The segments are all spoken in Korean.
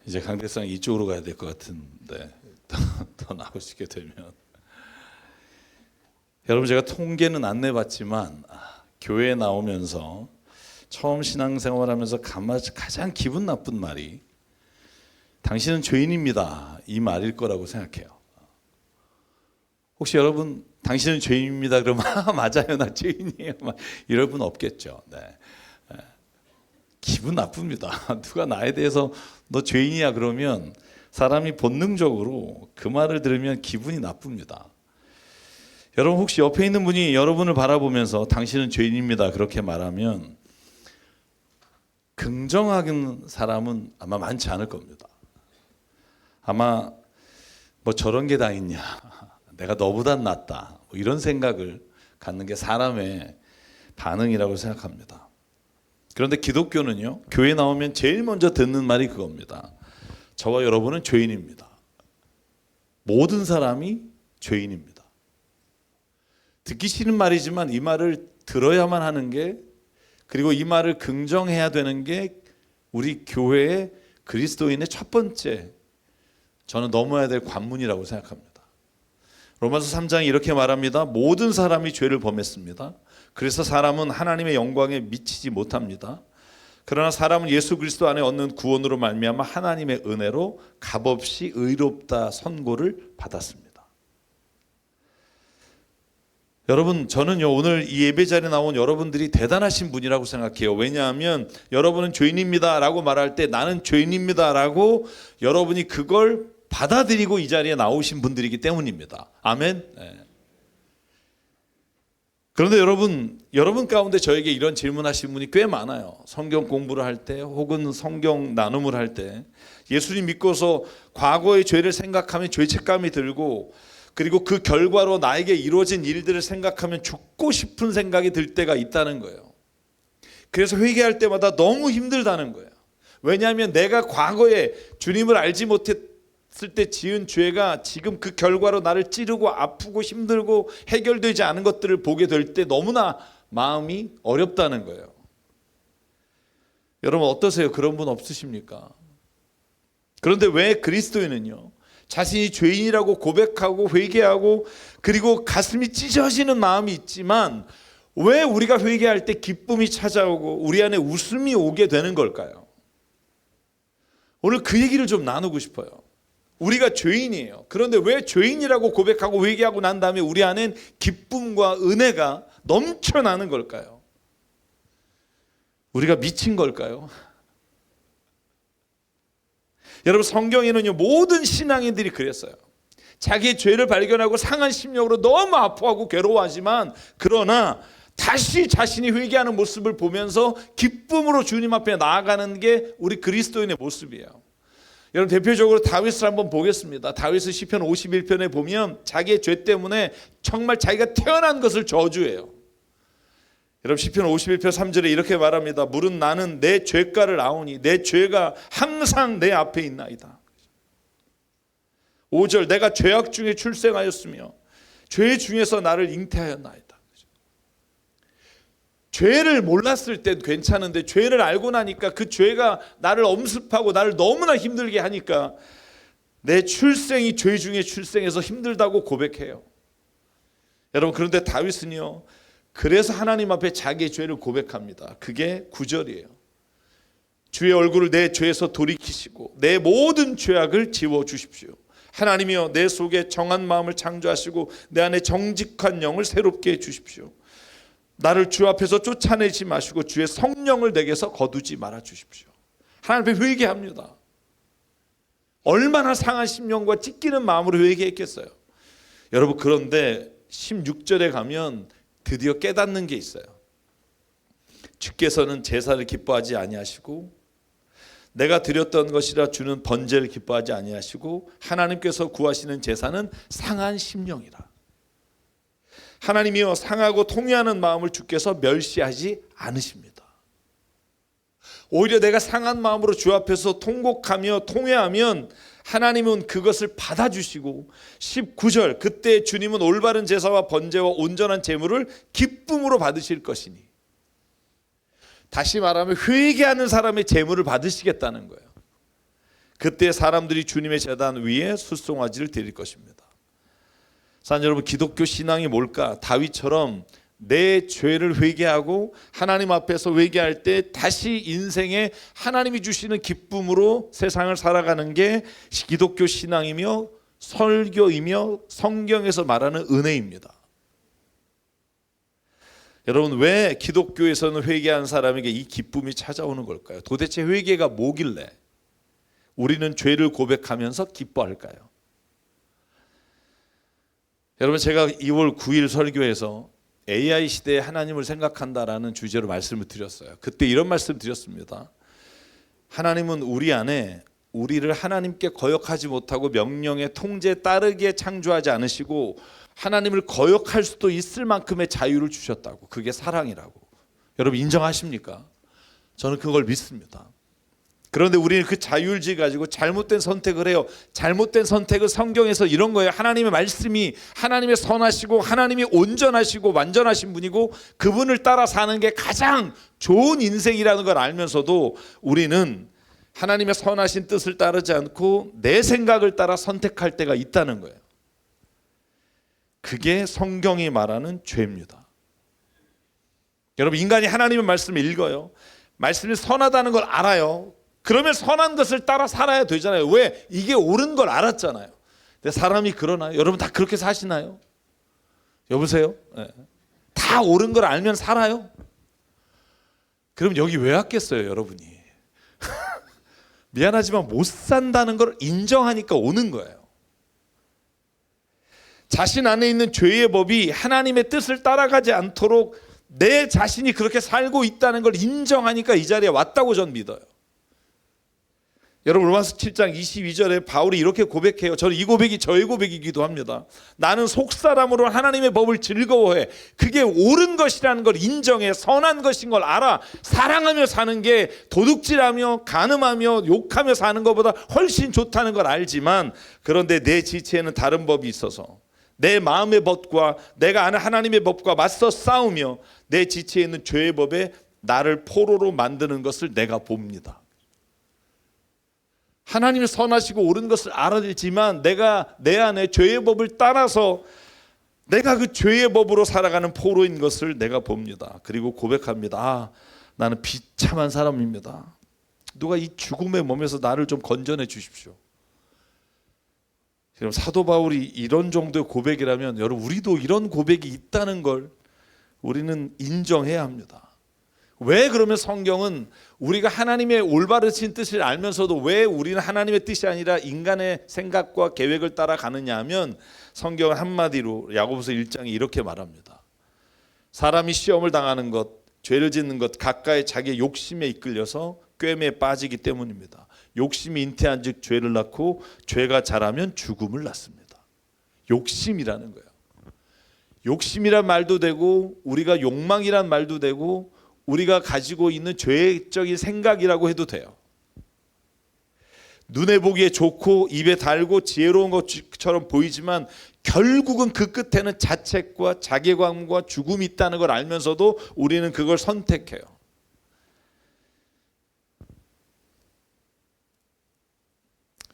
이제 강대상 이쪽으로 가야 될 것 같은데 더 나오시게 되면 여러분, 제가 통계는 안 내봤지만 교회에 나오면서 처음 신앙생활하면서 가장 기분 나쁜 말이 당신은 죄인입니다 이 말일 거라고 생각해요. 혹시 여러분 당신은 죄인입니다 그러면 맞아요 나 죄인이에요 이럴 분 없겠죠. 네. 기분 나쁩니다. 누가 나에 대해서 너 죄인이야 그러면 사람이 본능적으로 그 말을 들으면 기분이 나쁩니다. 여러분 혹시 옆에 있는 분이 여러분을 바라보면서 당신은 죄인입니다 그렇게 말하면 긍정하는 사람은 아마 많지 않을 겁니다. 아마 뭐 저런 게 다 있냐, 내가 너보단 낫다, 뭐 이런 생각을 갖는 게 사람의 반응이라고 생각합니다. 그런데 기독교는요, 교회 나오면 제일 먼저 듣는 말이 그겁니다. 저와 여러분은 죄인입니다. 모든 사람이 죄인입니다. 듣기 싫은 말이지만 이 말을 들어야만 하는 게, 그리고 이 말을 긍정해야 되는 게 우리 교회의 그리스도인의 첫 번째, 저는 넘어야 될 관문이라고 생각합니다. 로마서 3장이 이렇게 말합니다. 모든 사람이 죄를 범했습니다. 그래서 사람은 하나님의 영광에 미치지 못합니다. 그러나 사람은 예수 그리스도 안에 얻는 구원으로 말미암아 하나님의 은혜로 값없이 의롭다 선고를 받았습니다. 여러분, 저는요 오늘 이 예배 자리에 나온 여러분들이 대단하신 분이라고 생각해요. 왜냐하면 여러분은 죄인입니다 라고 말할 때 나는 죄인입니다 라고 여러분이 그걸 받아들이고 이 자리에 나오신 분들이기 때문입니다. 아멘. 네. 그런데 여러분 가운데 저에게 이런 질문하신 분이 꽤 많아요. 성경 공부를 할 때 혹은 성경 나눔을 할 때 예수님 믿고서 과거의 죄를 생각하면 죄책감이 들고, 그리고 그 결과로 나에게 이루어진 일들을 생각하면 죽고 싶은 생각이 들 때가 있다는 거예요. 그래서 회개할 때마다 너무 힘들다는 거예요. 왜냐하면 내가 과거에 주님을 알지 못했을 때 지은 죄가 지금 그 결과로 나를 찌르고 아프고 힘들고 해결되지 않은 것들을 보게 될 때 너무나 마음이 어렵다는 거예요. 여러분 어떠세요? 그런 분 없으십니까? 그런데 왜 그리스도인은요, 자신이 죄인이라고 고백하고 회개하고 그리고 가슴이 찢어지는 마음이 있지만 왜 우리가 회개할 때 기쁨이 찾아오고 우리 안에 웃음이 오게 되는 걸까요? 오늘 그 얘기를 좀 나누고 싶어요. 우리가 죄인이에요. 그런데 왜 죄인이라고 고백하고 회개하고 난 다음에 우리 안엔 기쁨과 은혜가 넘쳐나는 걸까요? 우리가 미친 걸까요? 여러분 성경에는요 모든 신앙인들이 그랬어요. 자기의 죄를 발견하고 상한 심령으로 너무 아파하고 괴로워하지만 그러나 다시 자신이 회개하는 모습을 보면서 기쁨으로 주님 앞에 나아가는 게 우리 그리스도인의 모습이에요. 여러분 대표적으로 다윗을 한번 보겠습니다. 다윗은 시편 51편에 보면 자기의 죄 때문에 정말 자기가 태어난 것을 저주해요. 여러분 시편 51편 3절에 이렇게 말합니다. 물은 나는 내 죄가를 아오니 내 죄가 항상 내 앞에 있나이다. 5절 내가 죄악 중에 출생하였으며 죄 중에서 나를 잉태하였나이다. 죄를 몰랐을 땐 괜찮은데 죄를 알고 나니까 그 죄가 나를 엄습하고 나를 너무나 힘들게 하니까 내 출생이 죄 중에 출생해서 힘들다고 고백해요. 여러분 그런데 다윗은요 그래서 하나님 앞에 자기의 죄를 고백합니다. 그게 9절이에요. 주의 얼굴을 내 죄에서 돌이키시고 내 모든 죄악을 지워주십시오. 하나님이여 내 속에 정한 마음을 창조하시고 내 안에 정직한 영을 새롭게 해주십시오. 나를 주 앞에서 쫓아내지 마시고 주의 성령을 내게서 거두지 말아 주십시오. 하나님 앞에 회개합니다. 얼마나 상한 심령과 찢기는 마음으로 회개했겠어요. 여러분 그런데 16절에 가면 드디어 깨닫는 게 있어요. 주께서는 제사를 기뻐하지 아니하시고 내가 드렸던 것이라 주는 번제를 기뻐하지 아니하시고 하나님께서 구하시는 제사는 상한 심령이라. 하나님이여 상하고 통회하는 마음을 주께서 멸시하지 않으십니다. 오히려 내가 상한 마음으로 주 앞에서 통곡하며 통회하면 하나님은 그것을 받아주시고 19절 그때 주님은 올바른 제사와 번제와 온전한 제물을 기쁨으로 받으실 것이니, 다시 말하면 회개하는 사람의 제물을 받으시겠다는 거예요. 그때 사람들이 주님의 제단 위에 숫송아지를 드릴 것입니다. 사랑하는 여러분, 기독교 신앙이 뭘까? 다윗처럼 내 죄를 회개하고 하나님 앞에서 회개할 때 다시 인생에 하나님이 주시는 기쁨으로 세상을 살아가는 게 기독교 신앙이며 설교이며 성경에서 말하는 은혜입니다. 여러분, 왜 기독교에서는 회개한 사람에게 이 기쁨이 찾아오는 걸까요? 도대체 회개가 뭐길래 우리는 죄를 고백하면서 기뻐할까요? 여러분, 제가 2월 9일 설교에서 AI 시대에 하나님을 생각한다라는 주제로 말씀을 드렸어요. 그때 이런 말씀 드렸습니다. 하나님은 우리 안에 우리를 하나님께 거역하지 못하고 명령의 통제에 따르게 창조하지 않으시고 하나님을 거역할 수도 있을 만큼의 자유를 주셨다고. 그게 사랑이라고. 여러분, 인정하십니까? 저는 그걸 믿습니다. 그런데 우리는 그 자율지 가지고 잘못된 선택을 해요. 잘못된 선택은 성경에서 이런 거예요. 하나님의 말씀이 하나님의 선하시고 하나님이 온전하시고 완전하신 분이고 그분을 따라 사는 게 가장 좋은 인생이라는 걸 알면서도 우리는 하나님의 선하신 뜻을 따르지 않고 내 생각을 따라 선택할 때가 있다는 거예요. 그게 성경이 말하는 죄입니다. 여러분, 인간이 하나님의 말씀을 읽어요. 말씀이 선하다는 걸 알아요. 그러면 선한 것을 따라 살아야 되잖아요. 왜? 이게 옳은 걸 알았잖아요. 근데 사람이 그러나요? 여러분 다 그렇게 사시나요? 여보세요? 네. 다 옳은 걸 알면 살아요? 그럼 여기 왜 왔겠어요, 여러분이? 미안하지만 못 산다는 걸 인정하니까 오는 거예요. 자신 안에 있는 죄의 법이 하나님의 뜻을 따라가지 않도록 내 자신이 그렇게 살고 있다는 걸 인정하니까 이 자리에 왔다고 전 믿어요. 여러분, 로마서 7장 22절에 바울이 이렇게 고백해요. 저는 이 고백이 저의 고백이기도 합니다. 나는 속사람으로 하나님의 법을 즐거워해. 그게 옳은 것이라는 걸 인정해. 선한 것인 걸 알아. 사랑하며 사는 게 도둑질하며 간음하며 욕하며 사는 것보다 훨씬 좋다는 걸 알지만, 그런데 내 지체에는 다른 법이 있어서 내 마음의 법과 내가 아는 하나님의 법과 맞서 싸우며 내 지체에 있는 죄의 법에 나를 포로로 만드는 것을 내가 봅니다. 하나님이 선하시고 옳은 것을 알았지만 내가 내 안에 죄의 법을 따라서 내가 그 죄의 법으로 살아가는 포로인 것을 내가 봅니다. 그리고 고백합니다. 아, 나는 비참한 사람입니다. 누가 이 죽음의 몸에서 나를 좀 건져내 주십시오. 여러분, 사도 바울이 이런 정도의 고백이라면 여러분, 우리도 이런 고백이 있다는 걸 우리는 인정해야 합니다. 왜 그러면 성경은 우리가 하나님의 올바르신 뜻을 알면서도 왜 우리는 하나님의 뜻이 아니라 인간의 생각과 계획을 따라가느냐 하면, 성경은 한마디로 야고보서 1장이 이렇게 말합니다. 사람이 시험을 당하는 것, 죄를 짓는 것 각각의 자기의 욕심에 이끌려서 꾀매에 빠지기 때문입니다. 욕심이 잉태한 즉 죄를 낳고 죄가 자라면 죽음을 낳습니다. 욕심이라는 거예요. 욕심이란 말도 되고 우리가 욕망이란 말도 되고 우리가 가지고 있는 죄적인 생각이라고 해도 돼요. 눈에 보기에 좋고 입에 달고 지혜로운 것처럼 보이지만 결국은 그 끝에는 자책과 자괴감과 죽음이 있다는 걸 알면서도 우리는 그걸 선택해요.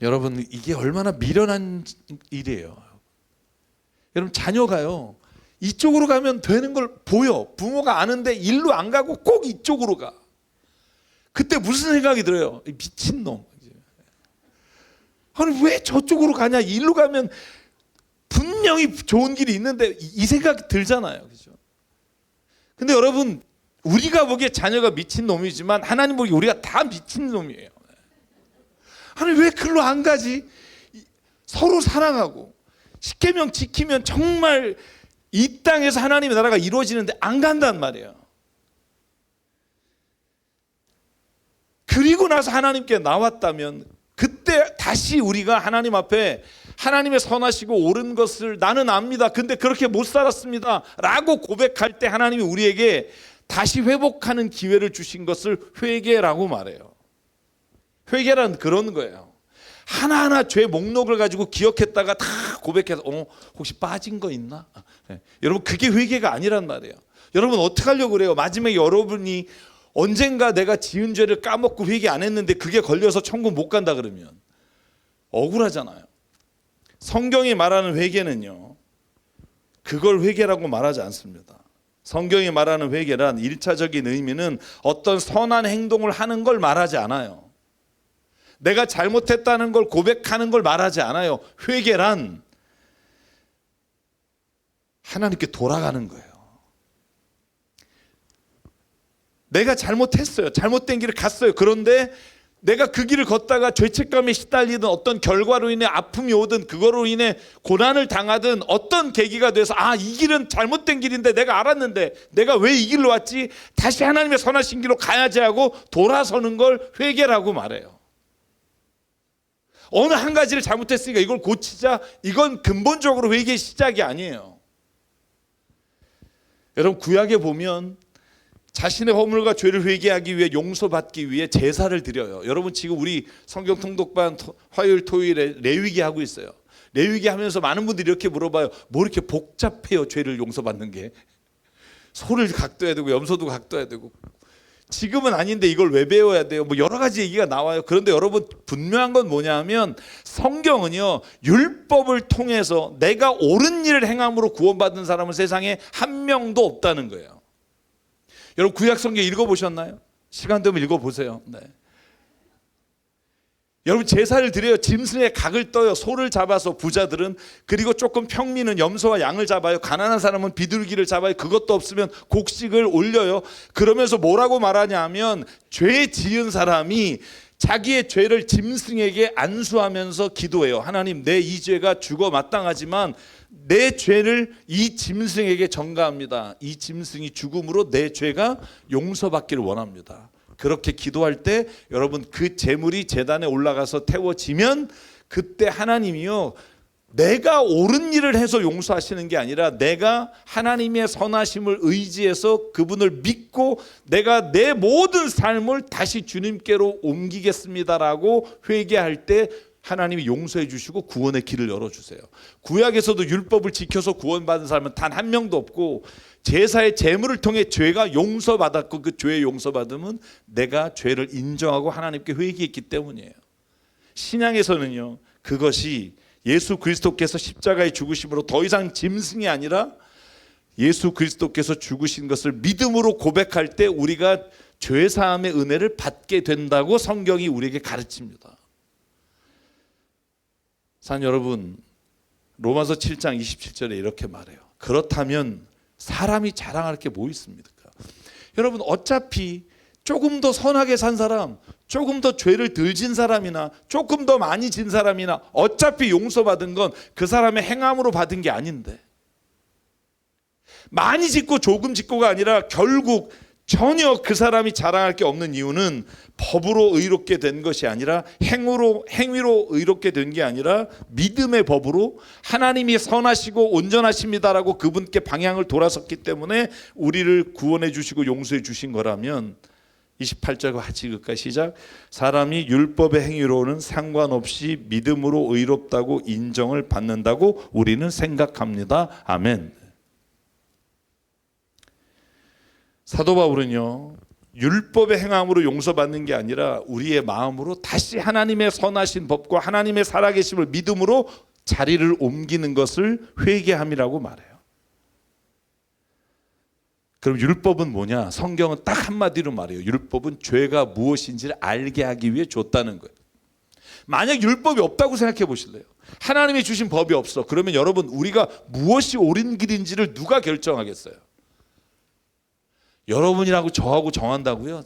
여러분, 이게 얼마나 미련한 일이에요. 여러분, 자녀가요, 이쪽으로 가면 되는 걸 보여. 부모가 아는데 일로 안 가고 꼭 이쪽으로 가. 그때 무슨 생각이 들어요? 미친놈. 아니, 왜 저쪽으로 가냐? 일로 가면 분명히 좋은 길이 있는데, 이 생각이 들잖아요. 그죠? 근데 여러분, 우리가 보기에 자녀가 미친놈이지만 하나님 보기에 우리가 다 미친놈이에요. 아니, 왜 글로 안 가지? 서로 사랑하고 십계명 지키면 정말 이 땅에서 하나님의 나라가 이루어지는데 안 간단 말이에요. 그리고 나서 하나님께 나왔다면 그때 다시 우리가 하나님 앞에 하나님의 선하시고 옳은 것을 나는 압니다. 근데 그렇게 못 살았습니다 라고 고백할 때 하나님이 우리에게 다시 회복하는 기회를 주신 것을 회개라고 말해요. 회개란 그런 거예요. 하나하나 죄 목록을 가지고 기억했다가 다 고백해서 혹시 빠진 거 있나? 네. 여러분, 그게 회개가 아니란 말이에요. 여러분, 어떻게 하려고 그래요? 마지막에 여러분이 언젠가 내가 지은 죄를 까먹고 회개 안 했는데 그게 걸려서 천국 못 간다 그러면 억울하잖아요. 성경이 말하는 회개는요, 그걸 회개라고 말하지 않습니다. 성경이 말하는 회개란 1차적인 의미는 어떤 선한 행동을 하는 걸 말하지 않아요. 내가 잘못했다는 걸 고백하는 걸 말하지 않아요. 회개란 하나님께 돌아가는 거예요. 내가 잘못했어요. 잘못된 길을 갔어요. 그런데 내가 그 길을 걷다가 죄책감에 시달리든 어떤 결과로 인해 아픔이 오든 그거로 인해 고난을 당하든 어떤 계기가 돼서 이 길은 잘못된 길인데 내가 알았는데 내가 왜 이 길로 왔지? 다시 하나님의 선하신 길로 가야지 하고 돌아서는 걸 회개라고 말해요. 어느 한 가지를 잘못했으니까 이걸 고치자, 이건 근본적으로 회개의 시작이 아니에요. 여러분, 구약에 보면 자신의 허물과 죄를 회개하기 위해 용서받기 위해 제사를 드려요. 여러분, 지금 우리 성경 통독반 화요일 토요일에 레위기 하고 있어요. 레위기 하면서 많은 분들이 이렇게 물어봐요. 뭐 이렇게 복잡해요, 죄를 용서받는 게. 소를 각도해야 되고 염소도 각도해야 되고. 지금은 아닌데 이걸 왜 배워야 돼요? 뭐 여러 가지 얘기가 나와요. 그런데 여러분, 분명한 건 뭐냐면 성경은요, 율법을 통해서 내가 옳은 일을 행함으로 구원받은 사람은 세상에 한 명도 없다는 거예요. 여러분, 구약 성경 읽어보셨나요? 시간 되면 읽어보세요. 네. 여러분, 제사를 드려요. 짐승의 각을 떠요. 소를 잡아서 부자들은. 그리고 조금 평민은 염소와 양을 잡아요. 가난한 사람은 비둘기를 잡아요. 그것도 없으면 곡식을 올려요. 그러면서 뭐라고 말하냐면, 죄 지은 사람이 자기의 죄를 짐승에게 안수하면서 기도해요. 하나님, 내 이 죄가 죽어 마땅하지만 내 죄를 이 짐승에게 전가합니다. 이 짐승이 죽음으로 내 죄가 용서받기를 원합니다. 그렇게 기도할 때 여러분, 그 제물이 제단에 올라가서 태워지면 그때 하나님이요, 내가 옳은 일을 해서 용서하시는 게 아니라 내가 하나님의 선하심을 의지해서 그분을 믿고 내가 내 모든 삶을 다시 주님께로 옮기겠습니다라고 회개할 때 하나님이 용서해 주시고 구원의 길을 열어주세요. 구약에서도 율법을 지켜서 구원받은 사람은 단 한 명도 없고, 제사의 제물을 통해 죄가 용서받았고, 그 죄의 용서받음은 내가 죄를 인정하고 하나님께 회개했기 때문이에요. 신앙에서는요, 그것이 예수 그리스도께서 십자가의 죽으심으로 더 이상 짐승이 아니라 예수 그리스도께서 죽으신 것을 믿음으로 고백할 때 우리가 죄사함의 은혜를 받게 된다고 성경이 우리에게 가르칩니다. 사랑하는 여러분, 로마서 7장 27절에 이렇게 말해요. 그렇다면 사람이 자랑할 게 뭐 있습니까? 여러분, 어차피 조금 더 선하게 산 사람, 조금 더 죄를 덜 진 사람이나 조금 더 많이 진 사람이나 어차피 용서받은 건 그 사람의 행함으로 받은 게 아닌데, 많이 짓고 조금 짓고가 아니라 결국 전혀 그 사람이 자랑할 게 없는 이유는 법으로 의롭게 된 것이 아니라 행위로 의롭게 된 게 아니라 믿음의 법으로 하나님이 선하시고 온전하십니다라고 그분께 방향을 돌아섰기 때문에 우리를 구원해 주시고 용서해 주신 거라면, 28절과 같이 읽을까요? 시작. 사람이 율법의 행위로는 상관없이 믿음으로 의롭다고 인정을 받는다고 우리는 생각합니다. 아멘. 사도 바울은요, 율법의 행함으로 용서받는 게 아니라 우리의 마음으로 다시 하나님의 선하신 법과 하나님의 살아계심을 믿음으로 자리를 옮기는 것을 회개함이라고 말해요. 그럼 율법은 뭐냐? 성경은 딱 한마디로 말해요. 율법은 죄가 무엇인지를 알게 하기 위해 줬다는 거예요. 만약 율법이 없다고 생각해 보실래요? 하나님이 주신 법이 없어. 그러면 여러분, 우리가 무엇이 옳은 길인지를 누가 결정하겠어요? 여러분이라고 저하고 정한다고요?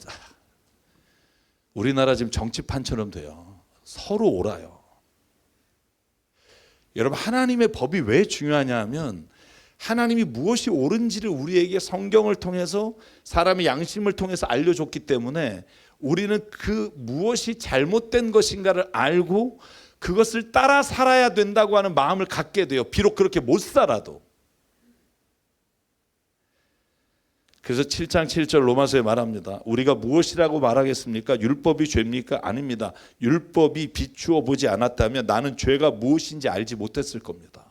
우리나라 지금 정치판처럼 돼요. 서로 옳아요. 여러분, 하나님의 법이 왜 중요하냐 하면 하나님이 무엇이 옳은지를 우리에게 성경을 통해서 사람의 양심을 통해서 알려줬기 때문에 우리는 그 무엇이 잘못된 것인가를 알고 그것을 따라 살아야 된다고 하는 마음을 갖게 돼요. 비록 그렇게 못 살아도. 그래서 7장 7절 로마서에 말합니다. 우리가 무엇이라고 말하겠습니까? 율법이 죄입니까? 아닙니다. 율법이 비추어 보지 않았다면 나는 죄가 무엇인지 알지 못했을 겁니다.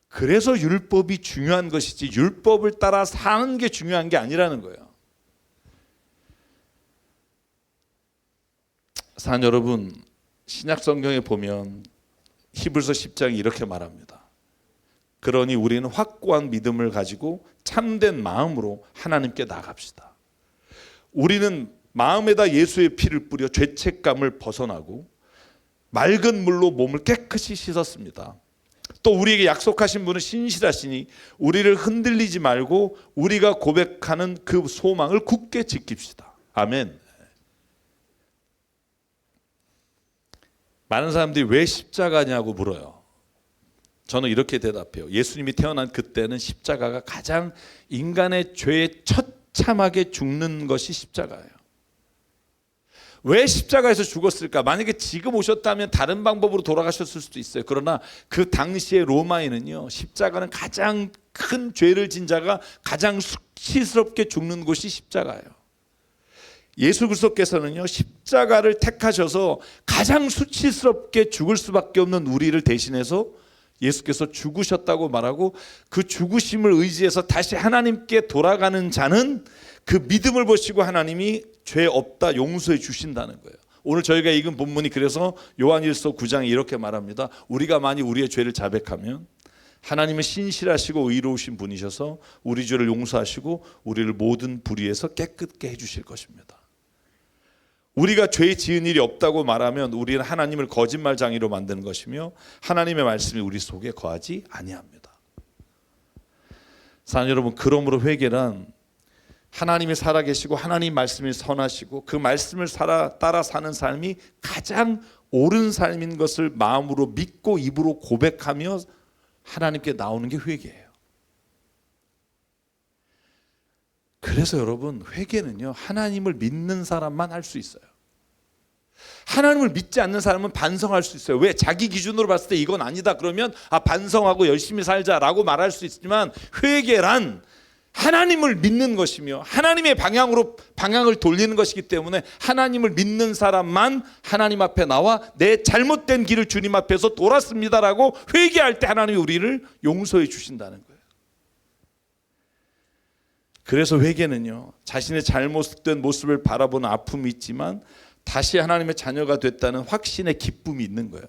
그래서 율법이 중요한 것이지 율법을 따라 사는 게 중요한 게 아니라는 거예요. 사랑하는 여러분, 신약 성경에 보면 히브리서 10장이 이렇게 말합니다. 그러니 우리는 확고한 믿음을 가지고 참된 마음으로 하나님께 나아갑시다. 우리는 마음에다 예수의 피를 뿌려 죄책감을 벗어나고 맑은 물로 몸을 깨끗이 씻었습니다. 또 우리에게 약속하신 분은 신실하시니 우리를 흔들리지 말고 우리가 고백하는 그 소망을 굳게 지킵시다. 아멘. 많은 사람들이 왜 십자가냐고 물어요. 저는 이렇게 대답해요. 예수님이 태어난 그때는 십자가가 가장 인간의 죄에 처참하게 죽는 것이 십자가예요. 왜 십자가에서 죽었을까? 만약에 지금 오셨다면 다른 방법으로 돌아가셨을 수도 있어요. 그러나 그 당시의 로마에는요, 십자가는 가장 큰 죄를 진 자가 가장 수치스럽게 죽는 곳이 십자가예요. 예수 그리스도께서는요, 십자가를 택하셔서 가장 수치스럽게 죽을 수밖에 없는 우리를 대신해서 예수께서 죽으셨다고 말하고, 그 죽으심을 의지해서 다시 하나님께 돌아가는 자는 그 믿음을 보시고 하나님이 죄 없다 용서해 주신다는 거예요. 오늘 저희가 읽은 본문이 그래서 요한일서 9장에 이렇게 말합니다. 우리가 만일 우리의 죄를 자백하면 하나님은 신실하시고 의로우신 분이셔서 우리 죄를 용서하시고 우리를 모든 불의에서 깨끗게 해주실 것입니다. 우리가 죄 지은 일이 없다고 말하면 우리는 하나님을 거짓말장이로 만드는 것이며 하나님의 말씀이 우리 속에 거하지 아니합니다. 사랑하는 여러분, 그러므로 회개란 하나님이 살아계시고 하나님 말씀이 선하시고 그 말씀을 따라 사는 삶이 가장 옳은 삶인 것을 마음으로 믿고 입으로 고백하며 하나님께 나오는 게 회개예요. 그래서 여러분, 회개는요, 하나님을 믿는 사람만 할 수 있어요. 하나님을 믿지 않는 사람은 반성할 수 있어요. 왜? 자기 기준으로 봤을 때 이건 아니다 그러면 반성하고 열심히 살자라고 말할 수 있지만, 회개란 하나님을 믿는 것이며 하나님의 방향을 돌리는 것이기 때문에 하나님을 믿는 사람만 하나님 앞에 나와 내 잘못된 길을 주님 앞에서 돌았습니다라고 회개할 때 하나님이 우리를 용서해 주신다는 거예요. 그래서 회개는요, 자신의 잘못된 모습을 바라보는 아픔이 있지만 다시 하나님의 자녀가 됐다는 확신의 기쁨이 있는 거예요.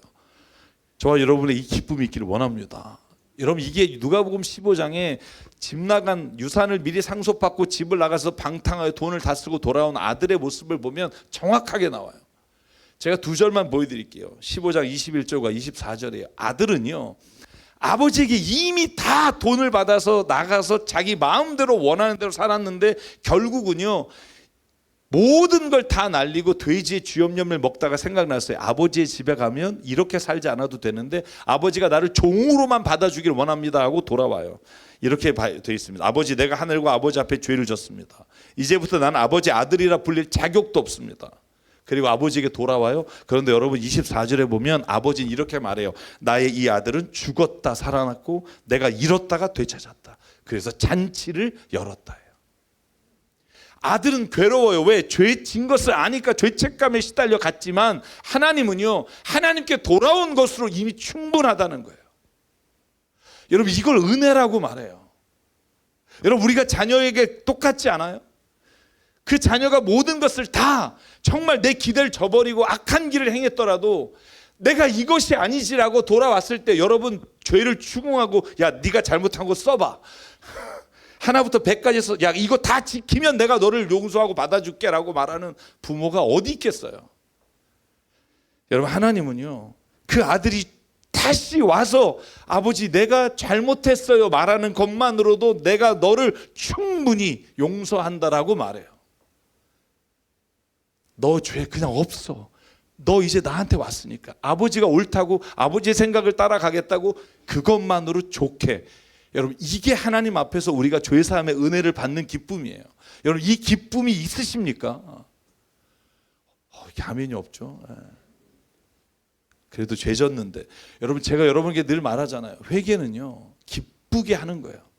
저와 여러분의 이 기쁨이 있기를 원합니다. 여러분, 이게 누가복음 15장에 집 나간 유산을 미리 상속받고 집을 나가서 방탕하여 돈을 다 쓰고 돌아온 아들의 모습을 보면 정확하게 나와요. 제가 두 절만 보여드릴게요. 15장 21절과 24절이에요. 아들은요, 아버지에게 이미 다 돈을 받아서 나가서 자기 마음대로 원하는 대로 살았는데 결국은요, 모든 걸 다 날리고 돼지의 쥐염염을 먹다가 생각났어요. 아버지의 집에 가면 이렇게 살지 않아도 되는데 아버지가 나를 종으로만 받아주길 원합니다 하고 돌아와요. 이렇게 되어 있습니다. 아버지, 내가 하늘과 아버지 앞에 죄를 졌습니다. 이제부터 나는 아버지 아들이라 불릴 자격도 없습니다. 그리고 아버지에게 돌아와요. 그런데 여러분, 24절에 보면 아버지는 이렇게 말해요. 나의 이 아들은 죽었다 살아났고 내가 잃었다가 되찾았다. 그래서 잔치를 열었다. 아들은 괴로워요. 왜? 죄 진 것을 아니까 죄책감에 시달려 갔지만 하나님은요, 하나님께 돌아온 것으로 이미 충분하다는 거예요. 여러분, 이걸 은혜라고 말해요. 여러분, 우리가 자녀에게 똑같지 않아요? 그 자녀가 모든 것을 다 정말 내 기대를 저버리고 악한 길을 행했더라도 내가 이것이 아니지라고 돌아왔을 때 여러분, 죄를 추궁하고 야, 네가 잘못한 거 써봐. 하나부터 100까지 해서 야, 이거 다 지키면 내가 너를 용서하고 받아줄게 라고 말하는 부모가 어디 있겠어요? 여러분, 하나님은요, 그 아들이 다시 와서 아버지 내가 잘못했어요 말하는 것만으로도 내가 너를 충분히 용서한다라고 말해요. 너 죄 그냥 없어. 너 이제 나한테 왔으니까 아버지가 옳다고 아버지의 생각을 따라가겠다고 그것만으로 좋게. 여러분, 이게 하나님 앞에서 우리가 죄사함의 은혜를 받는 기쁨이에요. 여러분, 이 기쁨이 있으십니까? 이게 아멘이 없죠. 그래도 죄 졌는데, 여러분, 제가 여러분에게 늘 말하잖아요. 회개는요, 기쁘게 하는 거예요.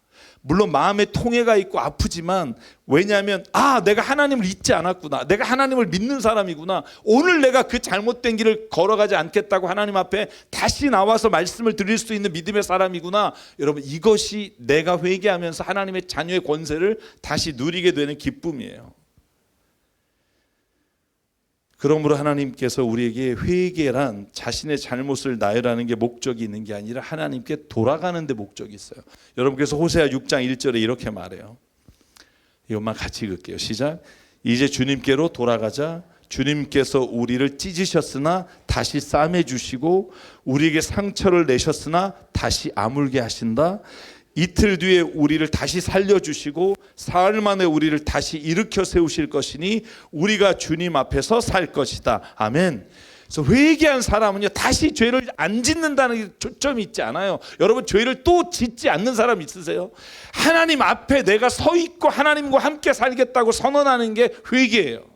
물론 마음에 통해가 있고 아프지만, 왜냐하면 내가 하나님을 잊지 않았구나, 내가 하나님을 믿는 사람이구나, 오늘 내가 그 잘못된 길을 걸어가지 않겠다고 하나님 앞에 다시 나와서 말씀을 드릴 수 있는 믿음의 사람이구나. 여러분, 이것이 내가 회개하면서 하나님의 자녀의 권세를 다시 누리게 되는 기쁨이에요. 그러므로 하나님께서 우리에게 회개란 자신의 잘못을 나열하는 게 목적이 있는 게 아니라 하나님께 돌아가는 데 목적이 있어요. 여러분께서 호세아 6장 1절에 이렇게 말해요. 이것만 같이 읽을게요. 시작. 이제 주님께로 돌아가자. 주님께서 우리를 찢으셨으나 다시 싸매 주시고 우리에게 상처를 내셨으나 다시 아물게 하신다. 이틀 뒤에 우리를 다시 살려주시고 사흘 만에 우리를 다시 일으켜 세우실 것이니 우리가 주님 앞에서 살 것이다. 아멘. 그래서 회개한 사람은요, 다시 죄를 안 짓는다는 초점이 있지 않아요. 여러분, 죄를 또 짓지 않는 사람 있으세요? 하나님 앞에 내가 서 있고 하나님과 함께 살겠다고 선언하는 게 회개예요.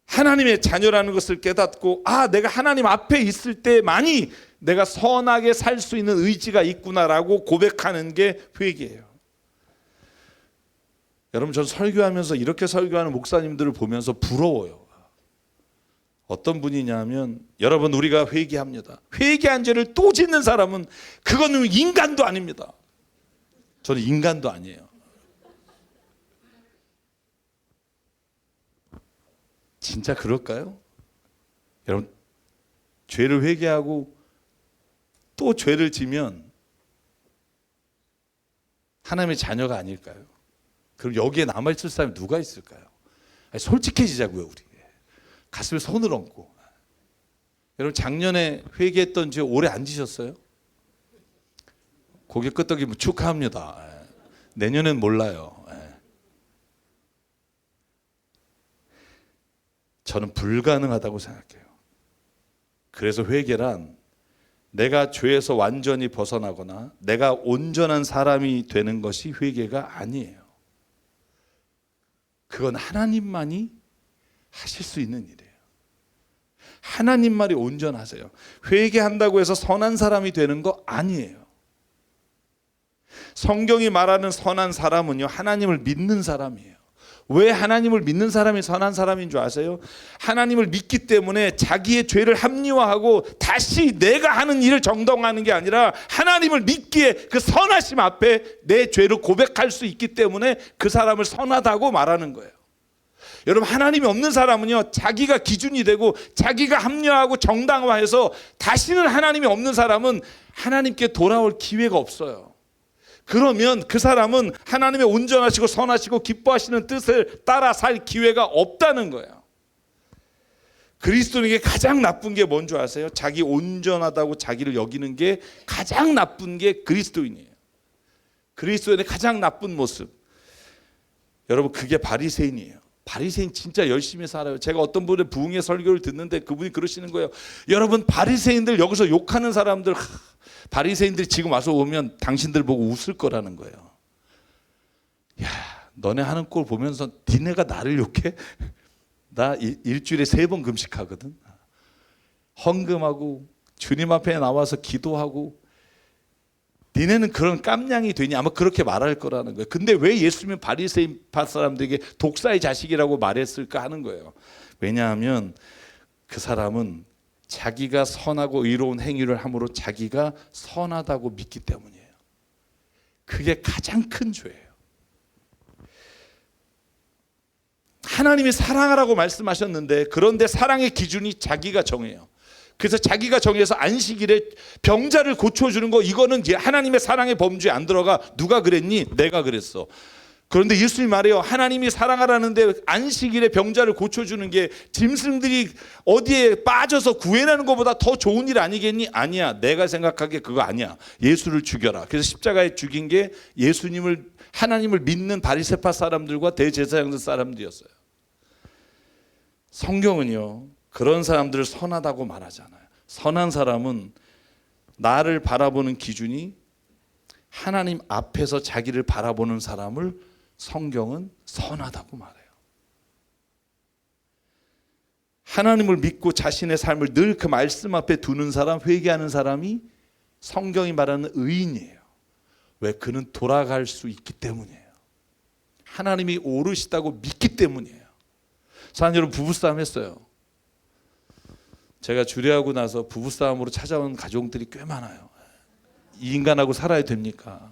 하나님의 자녀라는 것을 깨닫고, 아, 내가 하나님 앞에 있을 때만이 내가 선하게 살 수 있는 의지가 있구나라고 고백하는 게 회개예요. 여러분, 전 설교하면서 이렇게 설교하는 목사님들을 보면서 부러워요. 어떤 분이냐면, 여러분, 우리가 회개합니다. 회개한 죄를 또 짓는 사람은 그거는 인간도 아닙니다. 저는 인간도 아니에요. 진짜 그럴까요? 여러분, 죄를 회개하고 또 죄를 지면 하나님의 자녀가 아닐까요? 그럼 여기에 남아있을 사람이 누가 있을까요? 아니, 솔직해지자고요. 우리 가슴에 손을 얹고. 여러분, 작년에 회개했던 죄 오래 안 지셨어요? 고개 끄덕이면 축하합니다. 내년엔 몰라요. 저는 불가능하다고 생각해요. 그래서 회개란 내가 죄에서 완전히 벗어나거나 내가 온전한 사람이 되는 것이 회개가 아니에요. 그건 하나님만이 하실 수 있는 일이에요. 하나님만이 온전하세요. 회개한다고 해서 선한 사람이 되는 거 아니에요. 성경이 말하는 선한 사람은요, 하나님을 믿는 사람이에요. 왜 하나님을 믿는 사람이 선한 사람인 줄 아세요? 하나님을 믿기 때문에 자기의 죄를 합리화하고 다시 내가 하는 일을 정당화하는 게 아니라 하나님을 믿기에 그 선하심 앞에 내 죄를 고백할 수 있기 때문에 그 사람을 선하다고 말하는 거예요. 여러분, 하나님이 없는 사람은요, 자기가 기준이 되고 자기가 합리화하고 정당화해서 다시는 하나님이 없는 사람은 하나님께 돌아올 기회가 없어요. 그러면 그 사람은 하나님의 온전하시고 선하시고 기뻐하시는 뜻을 따라 살 기회가 없다는 거예요. 그리스도인에게 가장 나쁜 게 뭔 줄 아세요? 자기 온전하다고 자기를 여기는 게 가장 나쁜 게 그리스도인이에요. 그리스도인의 가장 나쁜 모습. 여러분, 그게 바리새인이에요. 바리새인 진짜 열심히 살아요. 제가 어떤 분의 부흥의 설교를 듣는데 그분이 그러시는 거예요. 여러분, 바리새인들 여기서 욕하는 사람들, 바리새인들이 지금 와서 오면 당신들 보고 웃을 거라는 거예요. 야, 너네 하는 꼴 보면서 니네가 나를 욕해? 나 일주일에 3번 금식하거든. 헌금하고 주님 앞에 나와서 기도하고 니네는 그런 깜냥이 되니? 아마 그렇게 말할 거라는 거예요. 근데 왜 예수님은 바리새인 파 사람들에게 독사의 자식이라고 말했을까 하는 거예요. 왜냐하면 그 사람은 자기가 선하고 의로운 행위를 함으로 자기가 선하다고 믿기 때문이에요. 그게 가장 큰 죄예요. 하나님이 사랑하라고 말씀하셨는데, 그런데 사랑의 기준이 자기가 정해요. 그래서 자기가 정해서 안식일에 병자를 고쳐주는 거, 이거는 하나님의 사랑의 범주에 안 들어가. 누가 그랬니? 내가 그랬어. 그런데 예수님이 말해요. 하나님이 사랑하라는데 안식일에 병자를 고쳐주는 게 짐승들이 어디에 빠져서 구해내는 것보다 더 좋은 일 아니겠니? 아니야. 내가 생각하기에 그거 아니야. 예수를 죽여라. 그래서 십자가에 죽인 게 예수님을, 하나님을 믿는 바리새파 사람들과 대제사장들 사람들이었어요. 성경은요, 그런 사람들을 선하다고 말하잖아요. 선한 사람은 나를 바라보는 기준이 하나님 앞에서 자기를 바라보는 사람을 성경은 선하다고 말해요. 하나님을 믿고 자신의 삶을 늘 그 말씀 앞에 두는 사람, 회개하는 사람이 성경이 말하는 의인이에요. 왜? 그는 돌아갈 수 있기 때문이에요. 하나님이 옳으시다고 믿기 때문이에요. 사람 여러분, 부부싸움 했어요. 제가 주례하고 나서 부부싸움으로 찾아온 가족들이 꽤 많아요. 이 인간하고 살아야 됩니까?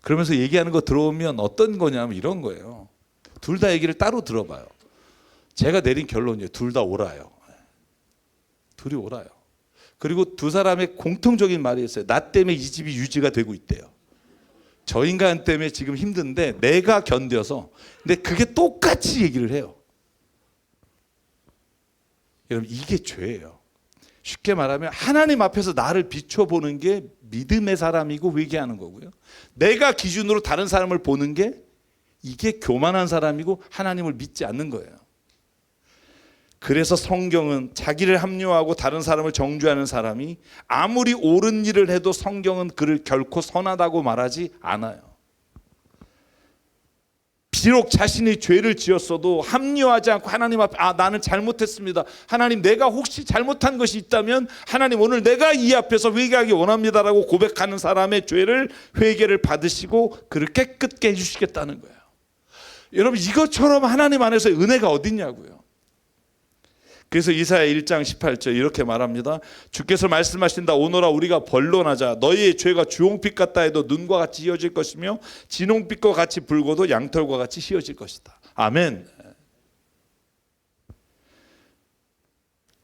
그러면서 얘기하는 거 들어오면 어떤 거냐면 이런 거예요. 둘 다 얘기를 따로 들어봐요. 제가 내린 결론이에요. 둘 다 옳아요. 둘이 옳아요. 그리고 두 사람의 공통적인 말이 있어요. 나 때문에 이 집이 유지가 되고 있대요. 저 인간 때문에 지금 힘든데 내가 견뎌서. 근데 그게 똑같이 얘기를 해요. 여러분, 이게 죄예요. 쉽게 말하면 하나님 앞에서 나를 비춰보는 게 믿음의 사람이고 회개하는 거고요. 내가 기준으로 다른 사람을 보는 게 이게 교만한 사람이고 하나님을 믿지 않는 거예요. 그래서 성경은 자기를 합리화하고 다른 사람을 정죄하는 사람이 아무리 옳은 일을 해도 성경은 그를 결코 선하다고 말하지 않아요. 비록 자신이 죄를 지었어도 합리화하지 않고 하나님 앞에 나는 잘못했습니다. 하나님, 내가 혹시 잘못한 것이 있다면 하나님, 오늘 내가 이 앞에서 회개하기 원합니다라고 고백하는 사람의 죄를, 회개를 받으시고 그를 깨끗게 해주시겠다는 거예요. 여러분, 이것처럼 하나님 안에서 은혜가 어딨냐고요. 그래서 이사야 1장 18절 이렇게 말합니다. 주께서 말씀하신다. 오너라, 우리가 변론하자. 너희의 죄가 주홍빛 같다 해도 눈과 같이 희어질 것이며 진홍빛과 같이 붉어도 양털과 같이 희어질 것이다. 아멘.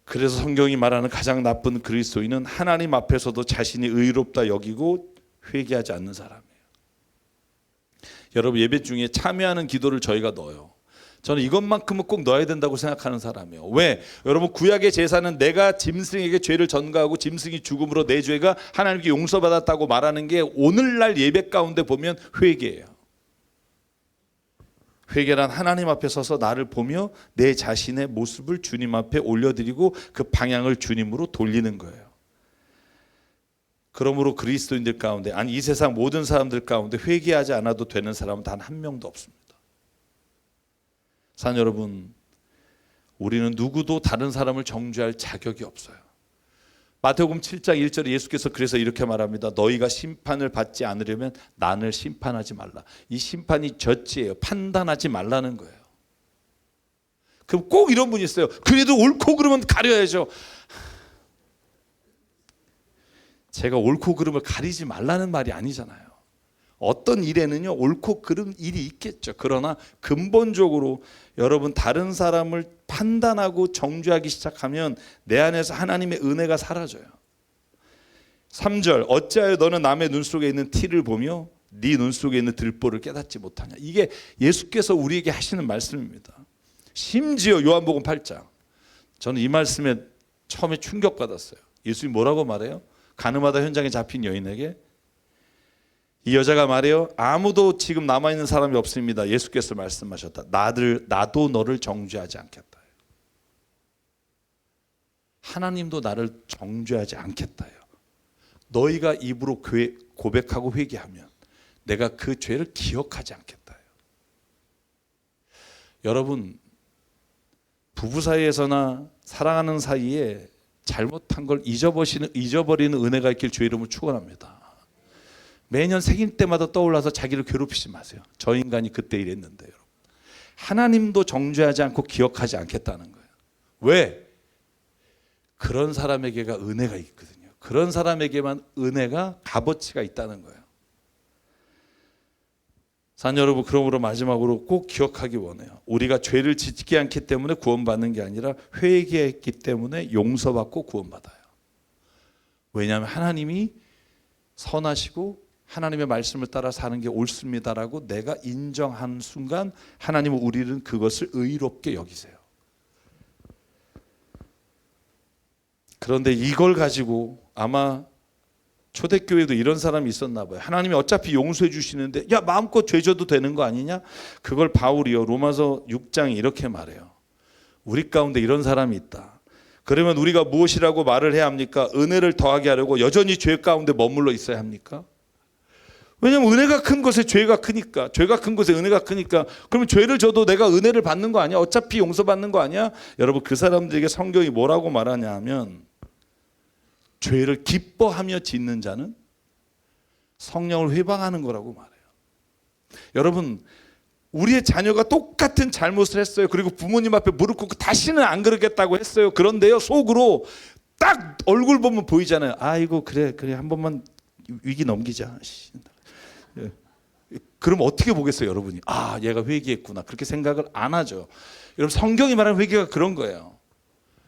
그래서 성경이 말하는 가장 나쁜 그리스도인은 하나님 앞에서도 자신이 의롭다 여기고 회개하지 않는 사람이에요. 여러분, 예배 중에 참여하는 기도를 저희가 넣어요. 저는 이것만큼은 꼭 넣어야 된다고 생각하는 사람이에요. 왜? 여러분, 구약의 제사는 내가 짐승에게 죄를 전가하고 짐승이 죽음으로 내 죄가 하나님께 용서받았다고 말하는 게 오늘날 예배 가운데 보면 회개예요. 회개란 하나님 앞에 서서 나를 보며 내 자신의 모습을 주님 앞에 올려드리고 그 방향을 주님으로 돌리는 거예요. 그러므로 그리스도인들 가운데, 아니 이 세상 모든 사람들 가운데 회개하지 않아도 되는 사람은 단 한 명도 없습니다. 사랑 여러분, 우리는 누구도 다른 사람을 정죄할 자격이 없어요. 마태복음 7장 1절에 예수께서 그래서 이렇게 말합니다. 너희가 심판을 받지 않으려면 남을 심판하지 말라. 이 심판이 젖지예요. 판단하지 말라는 거예요. 그럼 꼭 이런 분이 있어요. 그래도 옳고 그름은 가려야죠. 제가 옳고 그름을 가리지 말라는 말이 아니잖아요. 어떤 일에는요, 옳고 그름 일이 있겠죠. 그러나 근본적으로 여러분, 다른 사람을 판단하고 정죄하기 시작하면 내 안에서 하나님의 은혜가 사라져요. 3절, 어찌하여 너는 남의 눈 속에 있는 티를 보며 네 눈 속에 있는 들보를 깨닫지 못하냐. 이게 예수께서 우리에게 하시는 말씀입니다. 심지어 요한복음 8장, 저는 이 말씀에 처음에 충격받았어요. 예수님이 뭐라고 말해요? 가늠하다 현장에 잡힌 여인에게, 이 여자가 말해요. 아무도 지금 남아있는 사람이 없습니다. 예수께서 말씀하셨다. 나도 너를 정죄하지 않겠다. 하나님도 나를 정죄하지 않겠다요. 너희가 입으로 고백하고 회개하면 내가 그 죄를 기억하지 않겠다요. 여러분, 부부 사이에서나 사랑하는 사이에 잘못한 걸 잊어버리는 은혜가 있길 주의 이름으로 축원합니다. 매년 생일 때마다 떠올라서 자기를 괴롭히지 마세요. 저 인간이 그때 이랬는데. 여러분, 하나님도 정죄하지 않고 기억하지 않겠다는 거예요. 왜? 그런 사람에게가 은혜가 있거든요. 그런 사람에게만 은혜가 값어치가 있다는 거예요. 사랑 여러분, 그러므로 마지막으로 꼭 기억하기 원해요. 우리가 죄를 짓지 않기 때문에 구원받는 게 아니라 회개했기 때문에 용서받고 구원받아요. 왜냐하면 하나님이 선하시고 하나님의 말씀을 따라 사는 게 옳습니다라고 내가 인정한 순간 하나님은 우리는 그것을 의롭게 여기세요. 그런데 이걸 가지고 아마 초대교회도 이런 사람이 있었나 봐요. 하나님이 어차피 용서해 주시는데 야, 마음껏 죄 져도 되는 거 아니냐? 그걸 바울이요, 로마서 6장이 이렇게 말해요. 우리 가운데 이런 사람이 있다. 그러면 우리가 무엇이라고 말을 해야 합니까? 은혜를 더하게 하려고 여전히 죄 가운데 머물러 있어야 합니까? 왜냐하면 은혜가 큰 것에 죄가 크니까, 죄가 큰 것에 은혜가 크니까. 그러면 죄를 져도 내가 은혜를 받는 거 아니야? 어차피 용서받는 거 아니야? 여러분, 그 사람들에게 성경이 뭐라고 말하냐 하면, 죄를 기뻐하며 짓는 자는 성령을 회방하는 거라고 말해요. 여러분, 우리의 자녀가 똑같은 잘못을 했어요. 그리고 부모님 앞에 무릎 꿇고 다시는 안 그러겠다고 했어요. 그런데요, 속으로 딱 얼굴 보면 보이잖아요. 아이고, 그래 한 번만 위기 넘기자. 그럼 어떻게 보겠어요 여러분이? 아, 얘가 회개했구나. 그렇게 생각을 안 하죠. 여러분, 성경이 말하는 회개가 그런 거예요.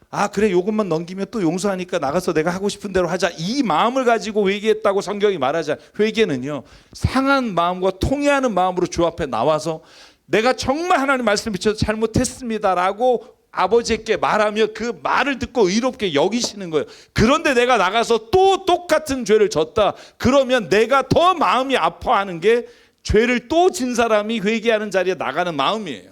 아, 그래, 요것만 넘기면 또 용서하니까 나가서 내가 하고 싶은 대로 하자, 이 마음을 가지고 회개했다고 성경이 말하자. 회개는요, 상한 마음과 통회하는 마음으로 주 앞에 나와서 내가 정말 하나님 말씀 비춰서 잘못했습니다라고 아버지께 말하며 그 말을 듣고 의롭게 여기시는 거예요. 그런데 내가 나가서 또 똑같은 죄를 졌다 그러면 내가 더 마음이 아파하는 게 죄를 또 진 사람이 회개하는 자리에 나가는 마음이에요.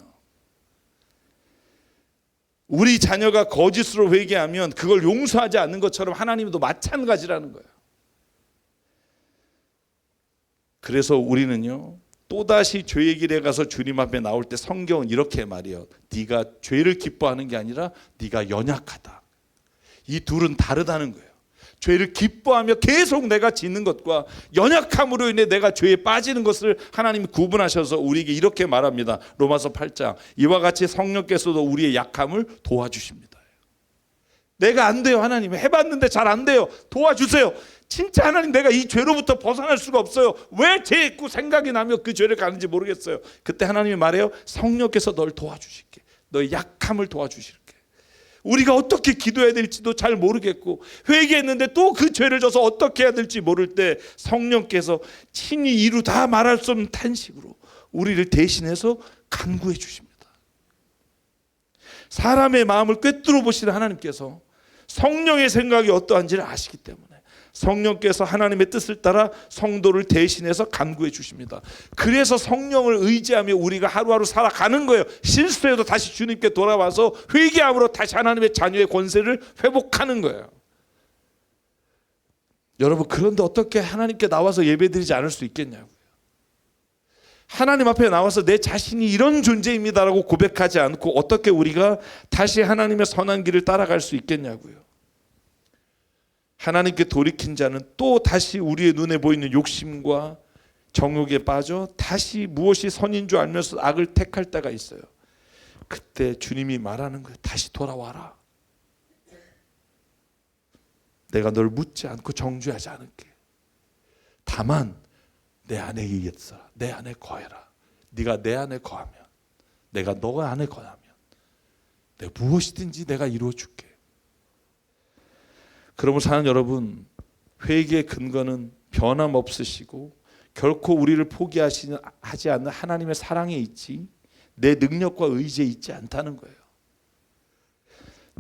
우리 자녀가 거짓으로 회개하면 그걸 용서하지 않는 것처럼 하나님도 마찬가지라는 거예요. 그래서 우리는요, 또다시 죄의 길에 가서 주님 앞에 나올 때 성경은 이렇게 말해요. 네가 죄를 기뻐하는 게 아니라 네가 연약하다. 이 둘은 다르다는 거예요. 죄를 기뻐하며 계속 내가 짓는 것과 연약함으로 인해 내가 죄에 빠지는 것을 하나님이 구분하셔서 우리에게 이렇게 말합니다. 로마서 8장, 이와 같이 성령께서도 우리의 약함을 도와주십니다. 내가 안 돼요. 하나님 해봤는데 잘 안 돼요. 도와주세요. 진짜 하나님, 내가 이 죄로부터 벗어날 수가 없어요. 왜 자꾸 생각이 나면 그 죄를 가는지 모르겠어요. 그때 하나님이 말해요. 성령께서 널 도와주실게. 너의 약함을 도와주실게. 우리가 어떻게 기도해야 될지도 잘 모르겠고 회개했는데 또 그 죄를 져서 어떻게 해야 될지 모를 때 성령께서 친히 이루 다 말할 수 없는 탄식으로 우리를 대신해서 간구해 주십니다. 사람의 마음을 꿰뚫어 보시는 하나님께서 성령의 생각이 어떠한지를 아시기 때문에 성령께서 하나님의 뜻을 따라 성도를 대신해서 간구해 주십니다. 그래서 성령을 의지하며 우리가 하루하루 살아가는 거예요. 실수해도 다시 주님께 돌아와서 회개함으로 다시 하나님의 자녀의 권세를 회복하는 거예요. 여러분, 그런데 어떻게 하나님께 나와서 예배드리지 않을 수 있겠냐고요. 하나님 앞에 나와서 내 자신이 이런 존재입니다라고 고백하지 않고 어떻게 우리가 다시 하나님의 선한 길을 따라갈 수 있겠냐고요. 하나님께 돌이킨 자는 또 다시 우리의 눈에 보이는 욕심과 정욕에 빠져 다시 무엇이 선인 줄 알면서 악을 택할 때가 있어요. 그때 주님이 말하는 거예요. 다시 돌아와라. 내가 널 묻지 않고 정죄하지 않을게. 다만 내 안에 있어라. 내 안에 거해라. 네가 내 안에 거하면, 내가 너 안에 거하면 내가 무엇이든지 내가 이루어 줄게. 그러므로 사는 여러분, 회개의 근거는 변함없으시고 결코 우리를 포기하지 않는 하나님의 사랑에 있지 내 능력과 의지에 있지 않다는 거예요.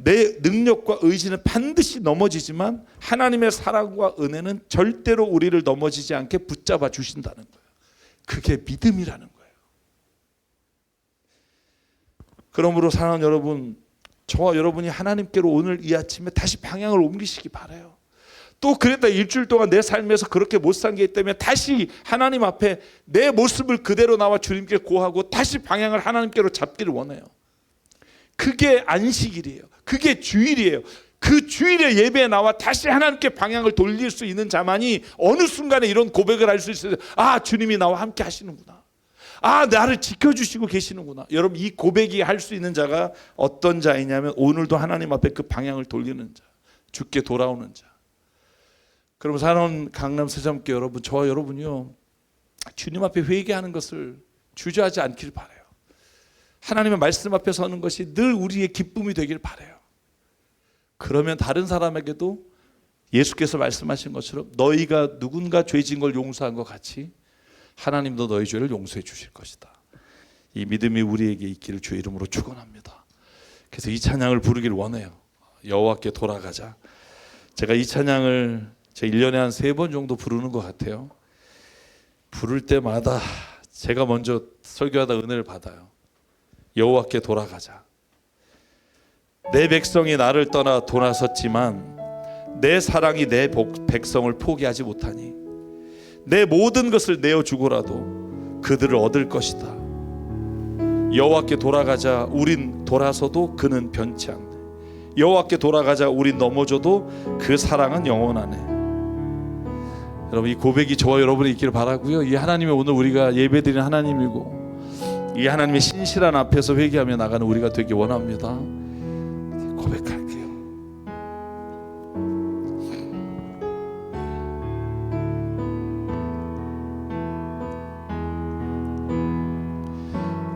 내 능력과 의지는 반드시 넘어지지만 하나님의 사랑과 은혜는 절대로 우리를 넘어지지 않게 붙잡아 주신다는 거예요. 그게 믿음이라는 거예요. 그러므로 사랑하는 여러분, 저와 여러분이 하나님께로 오늘 이 아침에 다시 방향을 옮기시기 바라요. 또 그랬다 일주일 동안 내 삶에서 그렇게 못 산 게 있다면 다시 하나님 앞에 내 모습을 그대로 나와 주님께 고하고 다시 방향을 하나님께로 잡기를 원해요. 그게 안식일이에요. 그게 주일이에요. 그 주일에 예배에 나와 다시 하나님께 방향을 돌릴 수 있는 자만이 어느 순간에 이런 고백을 할 수 있어요. 아, 주님이 나와 함께 하시는구나. 아, 나를 지켜주시고 계시는구나. 여러분, 이 고백이 할 수 있는 자가 어떤 자이냐면 오늘도 하나님 앞에 그 방향을 돌리는 자, 주께 돌아오는 자. 그러면 사랑하는 강남 새삼교회 여러분, 저와 여러분이요, 주님 앞에 회개하는 것을 주저하지 않길 바라요. 하나님의 말씀 앞에 서는 것이 늘 우리의 기쁨이 되길 바라요. 그러면 다른 사람에게도 예수께서 말씀하신 것처럼 너희가 누군가 죄 지은 걸 용서한 것 같이 하나님도 너희 죄를 용서해 주실 것이다. 이 믿음이 우리에게 있기를 주의 이름으로 축원합니다. 그래서 이 찬양을 부르길 원해요. 여호와께 돌아가자. 제가 이 찬양을 1년에 한 3번 정도 부르는 것 같아요. 부를 때마다 제가 먼저 설교하다 은혜를 받아요. 여호와께 돌아가자. 내 백성이 나를 떠나 돌아섰지만 내 사랑이 내 백성을 포기하지 못하니 내 모든 것을 내어주고라도 그들을 얻을 것이다. 여호와께 돌아가자. 우린 돌아서도 그는 변치 않네. 여호와께 돌아가자. 우린 넘어져도 그 사랑은 영원하네. 여러분, 이 고백이 저와 여러분이 있기를 바라고요. 이 하나님의 오늘 우리가 예배드리는 하나님이고 이 하나님의 신실한 앞에서 회개하며 나가는 우리가 되기 원합니다. 고백할게요.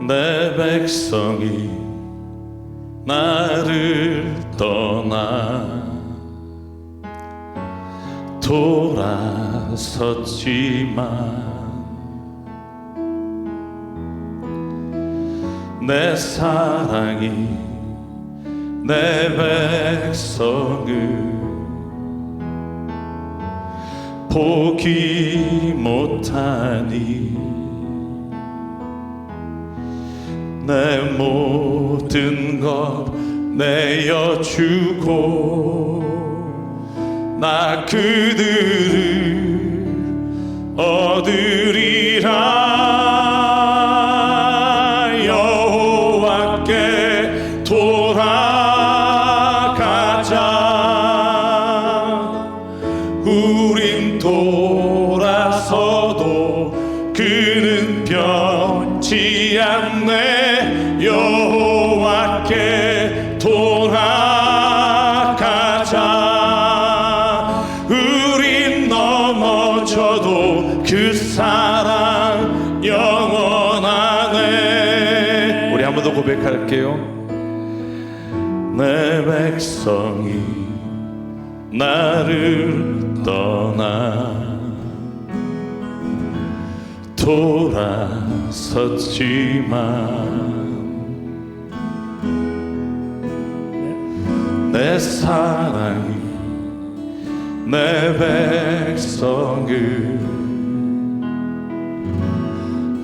내 백성이 나를 떠나 돌아섰지만 내 사랑이 내 백성을 포기 못하니 내 모든 것 내어주고 나 그들을 얻으리라. 여호와께 돌아가자. 우린 돌아서도 그는 변치 않네. 여호와께 돌아가자. 우린 넘어져도 그 사랑 영원하네. 우리 한 번 더 고백할게요. 내 백성이 나를 떠나 돌아섰지만 내 사랑이 내 백성을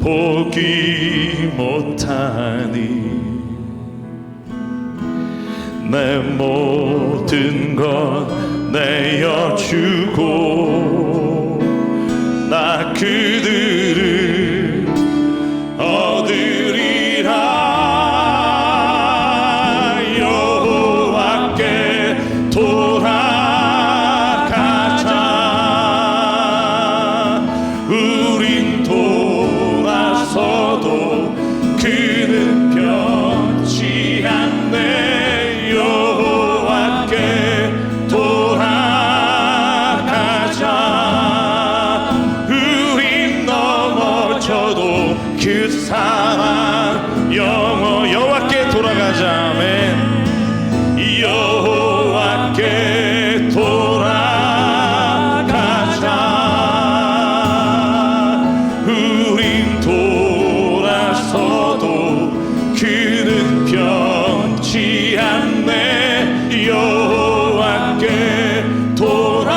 포기 못하니 내 모든 것 내어주고 나 그들을 얻으리라. 여호와께 돌아가자. 우린 돌아서도 그는 변치 않네. 여호와께 돌아가자. 우린 넘어져도 그 사랑 여호와께 돌아가자. 아멘. 여호와께 돌아가자. 우린 돌아서도 그는 변치 않네. 여호와께 돌아가자.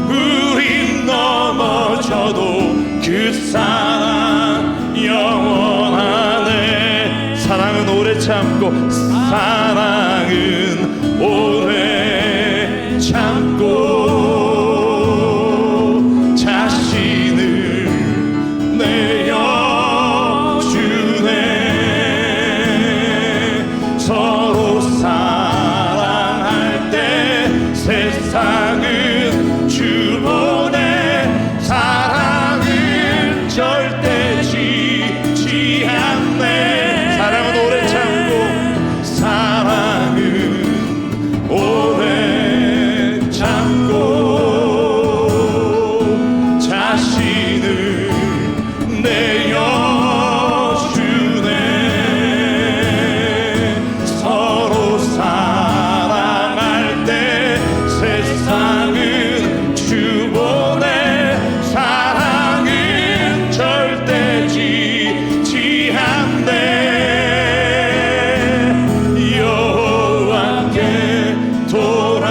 우린 넘어져도 그 사랑 영원하네. 사랑은 오래 참고 사랑은 오래 참고 자신을 내어주네. 서로 사랑할 때 세상은 주보내. 사랑은 절대 지지 않네. 사랑은 오래 참고 사랑은 오래 참고 자신을 내어주네. 서로 사랑할 때 세상은 주보내. 사랑은 절대 지지 않네. 여호와께 돌아가자.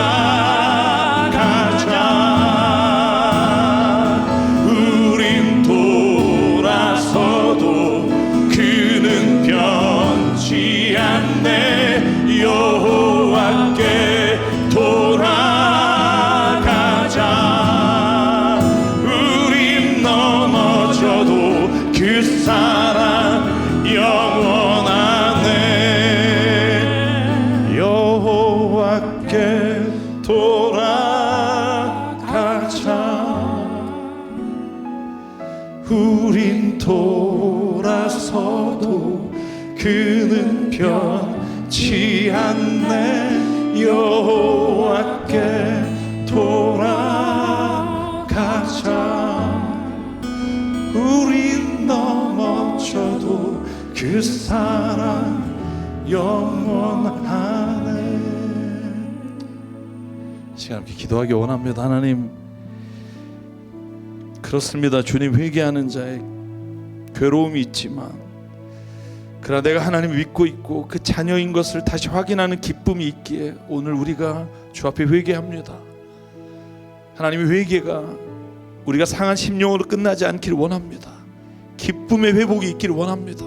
우린 돌아서도 그는 변치 않네. 여호와께 돌아가자. 우린 넘어져도 그 사랑 영원하네. 여호와께 돌아가자. 우린 돌아서도 그는 변치 않네. 여호와께 돌아가자. 우리 그 사랑 영원하네. 시간 함께 기도하기 원합니다. 하나님, 그렇습니다. 주님, 회개하는 자의 괴로움이 있지만, 그러나 내가 하나님을 믿고 있고 그 자녀인 것을 다시 확인하는 기쁨이 있기에 오늘 우리가 주 앞에 회개합니다. 하나님의 회개가 우리가 상한 심령으로 끝나지 않기를 원합니다. 기쁨의 회복이 있기를 원합니다.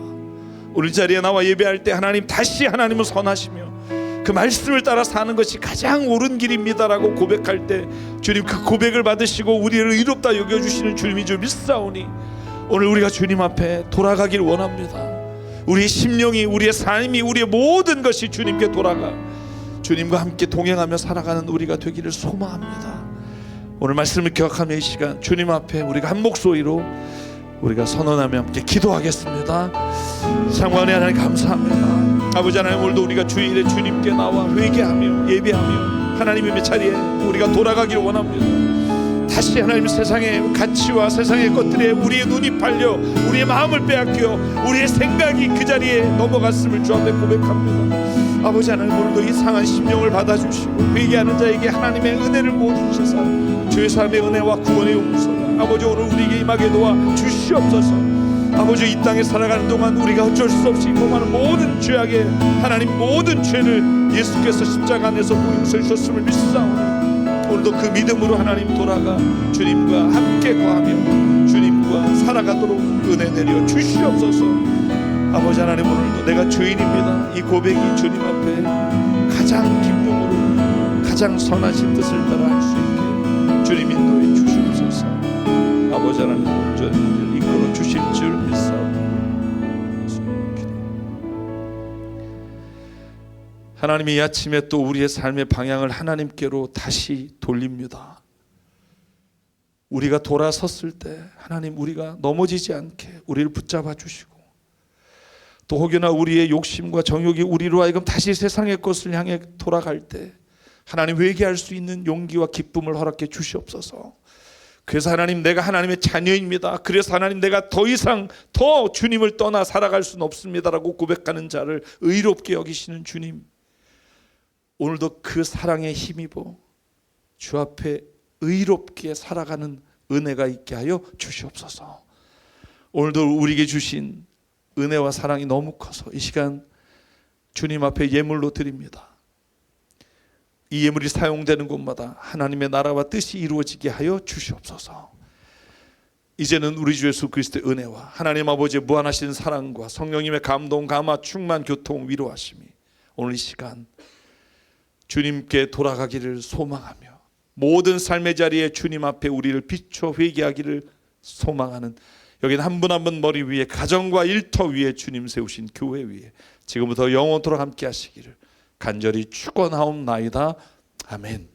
오늘 자리에 나와 예배할 때 하나님, 다시 하나님을 선하시며 그 말씀을 따라 사는 것이 가장 옳은 길입니다라고 고백할 때 주님, 그 고백을 받으시고 우리를 의롭다 여겨주시는 주님이 줄 믿사오니 오늘 우리가 주님 앞에 돌아가길 원합니다. 우리의 심령이, 우리의 삶이, 우리의 모든 것이 주님께 돌아가 주님과 함께 동행하며 살아가는 우리가 되기를 소망합니다. 오늘 말씀을 기억하며 이 시간 주님 앞에 우리가 한 목소리로 우리가 선언하며 함께 기도하겠습니다. 상관의 하나님 감사합니다. 아버지 하나님, 오늘도 우리가 주일에 주님께 나와 회개하며 예배하며 하나님의 자리에 우리가 돌아가기를 원합니다. 다시 하나님, 세상의 가치와 세상의 것들에 우리의 눈이 팔려 우리의 마음을 빼앗겨 우리의 생각이 그 자리에 넘어갔음을 주 앞에 고백합니다. 아버지 하나님, 오늘도 이 상한 심령을 받아주시고 회개하는 자에게 하나님의 은혜를 부어주셔서 주의 삶의 은혜와 구원의 용서가 아버지 오늘 우리에게 임하게 도와 주시옵소서. 아버지, 이 땅에 살아가는 동안 우리가 어쩔 수 없이 범하는 모든 죄악에 하나님, 모든 죄를 예수께서 십자가 안에서 용서해 주셨음을 믿사오니 오늘도 그 믿음으로 하나님 돌아가 주님과 함께 거하며 주님과 살아가도록 은혜 내려 주시옵소서. 아버지 하나님, 오늘도 내가 죄인입니다, 이 고백이 주님 앞에 가장 기쁨으로 가장 선하신 뜻을 따라 할 수 있게 주님 인도해 주시옵소서. 아버지 하나님, 온전히 이끌어 주실 줄 믿사옵니다. 하나님이 이 아침에 또 우리의 삶의 방향을 하나님께로 다시 돌립니다. 우리가 돌아섰을 때 하나님, 우리가 넘어지지 않게 우리를 붙잡아 주시고 또 혹여나 우리의 욕심과 정욕이 우리로 하여금 다시 세상의 것을 향해 돌아갈 때 하나님, 회개할 수 있는 용기와 기쁨을 허락해 주시옵소서. 그래서 하나님, 내가 하나님의 자녀입니다. 그래서 하나님, 내가 더 이상 더 주님을 떠나 살아갈 수는 없습니다라고 고백하는 자를 의롭게 여기시는 주님, 오늘도 그 사랑에 힘입어 주 앞에 의롭게 살아가는 은혜가 있게 하여 주시옵소서. 오늘도 우리에게 주신 은혜와 사랑이 너무 커서 이 시간 주님 앞에 예물로 드립니다. 이 예물이 사용되는 곳마다 하나님의 나라와 뜻이 이루어지게 하여 주시옵소서. 이제는 우리 주 예수 그리스도의 은혜와 하나님 아버지의 무한하신 사랑과 성령님의 감동, 감화, 충만, 교통, 위로하심이 오늘 이 시간 주님께 돌아가기를 소망하며 모든 삶의 자리에 주님 앞에 우리를 비춰 회개하기를 소망하는, 여기는 한 분 한 분 머리 위에, 가정과 일터 위에 주님 세우신 교회 위에 지금부터 영원토록 함께 하시기를 간절히 축원하옵나이다. 아멘.